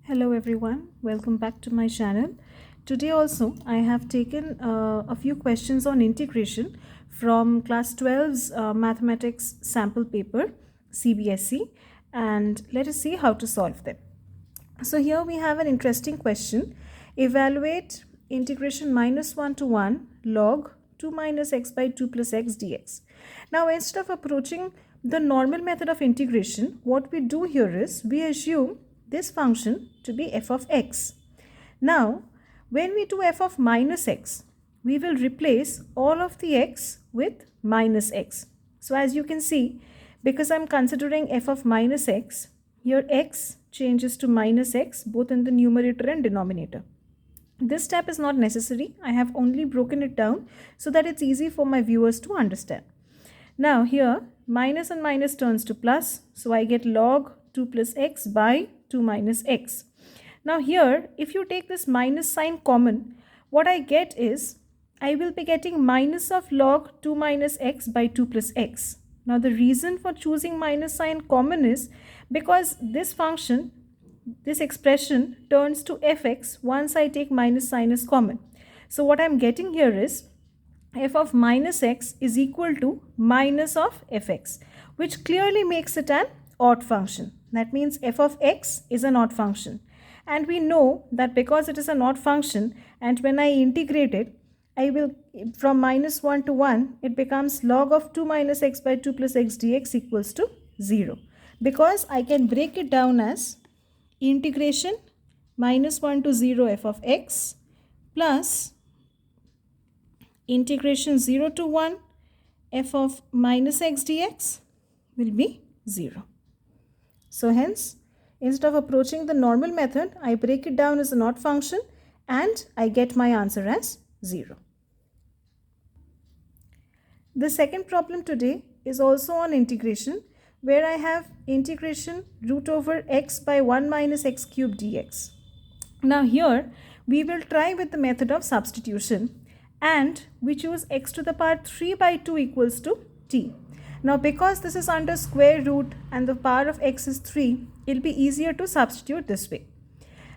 Hello everyone, welcome back to my channel. Today also I have taken a few questions on integration from class 12's mathematics sample paper Cbse, and let us see how to solve them. So here we have an interesting question. Evaluate integration -1 to 1 log 2 minus x by 2 plus x dx. Now instead of approaching the normal method of integration, what we do here is we assume this function to be f of x. Now, when we do f of minus x, we will replace all of the x with minus x. So as you can see, because I'm considering f of minus x, here x changes to minus x both in the numerator and denominator. This step is not necessary. I have only broken it down so that it's easy for my viewers to understand. Now here, minus and minus turns to plus, so I get log 2 plus x by 2 minus x. Now here, if you take this minus sign common, what I get is, I will be getting minus of log 2 minus x by 2 plus x. Now the reason for choosing minus sign common is because this function, this expression turns to fx once I take minus sign as common. So what I'm getting here is, f of minus x is equal to minus of fx, which clearly makes it an odd function. That means f of x is an odd function. And we know that because it is an odd function, and when I integrate it, I will, from minus 1 to 1, it becomes log of 2 minus x by 2 plus x dx equals to 0. Because I can break it down as integration minus 1 to 0 f of x plus integration 0 to 1 f of minus x dx will be 0. So hence, instead of approaching the normal method, I break it down as an odd function and I get my answer as 0. The second problem today is also on integration, where I have integration root over x by 1 minus x cubed dx. Now here, we will try with the method of substitution, and we choose x to the power 3 by 2 equals to t. Now because this is under square root and the power of x is 3, it will be easier to substitute this way.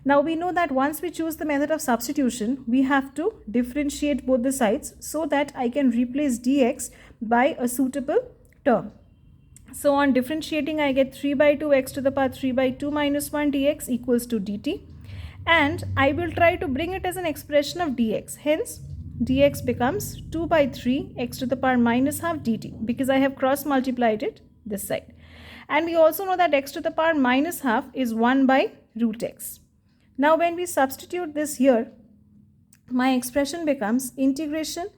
Now we know that once we choose the method of substitution, we have to differentiate both the sides so that I can replace dx by a suitable term. So on differentiating, I get 3 by 2 x to the power 3 by 2 minus 1 dx equals to dt. And I will try to bring it as an expression of dx. Hence, dx becomes 2 by 3 x to the power minus half dt, because I have cross multiplied it this side. And we also know that x to the power minus half is 1 by root x. Now when we substitute this here, my expression becomes integration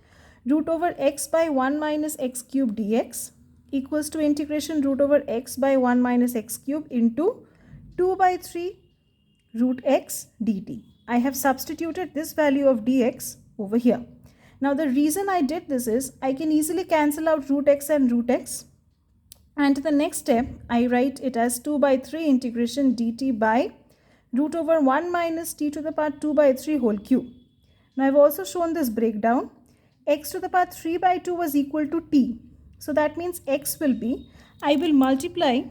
root over x by 1 minus x cubed dx equals to integration root over x by 1 minus x cubed into 2 by 3 root x dt. I have substituted this value of dx over here. Now the reason I did this is I can easily cancel out root x and root x, and the next step I write it as 2 by 3 integration dt by root over 1 minus t to the power 2 by 3 whole cube. Now I have also shown this breakdown. X to the power 3 by 2 was equal to t. So that means x will be, I will multiply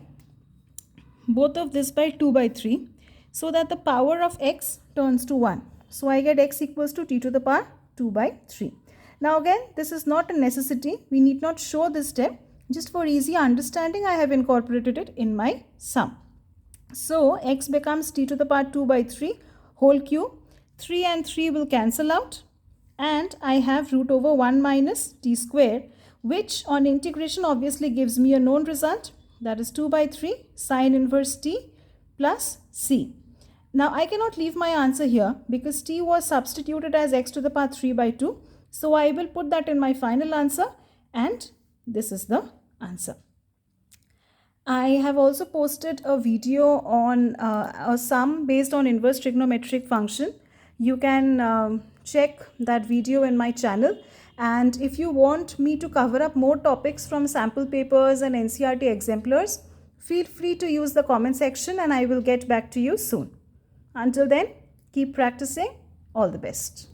both of this by 2 by 3 so that the power of x turns to 1. So I get x equals to t to the power 2 by 3. Now again, this is not a necessity. We need not show this step. Just for easy understanding, I have incorporated it in my sum. So x becomes t to the power 2 by 3 whole cube. 3 and 3 will cancel out. And I have root over 1 minus t square, which on integration obviously gives me a known result. That is 2 by 3 sine inverse t plus c. Now I cannot leave my answer here because t was substituted as x to the power 3 by 2. So I will put that in my final answer, and this is the answer. I have also posted a video on a sum based on inverse trigonometric function. You can check that video in my channel. And if you want me to cover up more topics from sample papers and NCERT exemplars, feel free to use the comment section and I will get back to you soon. Until then, keep practicing. All the best.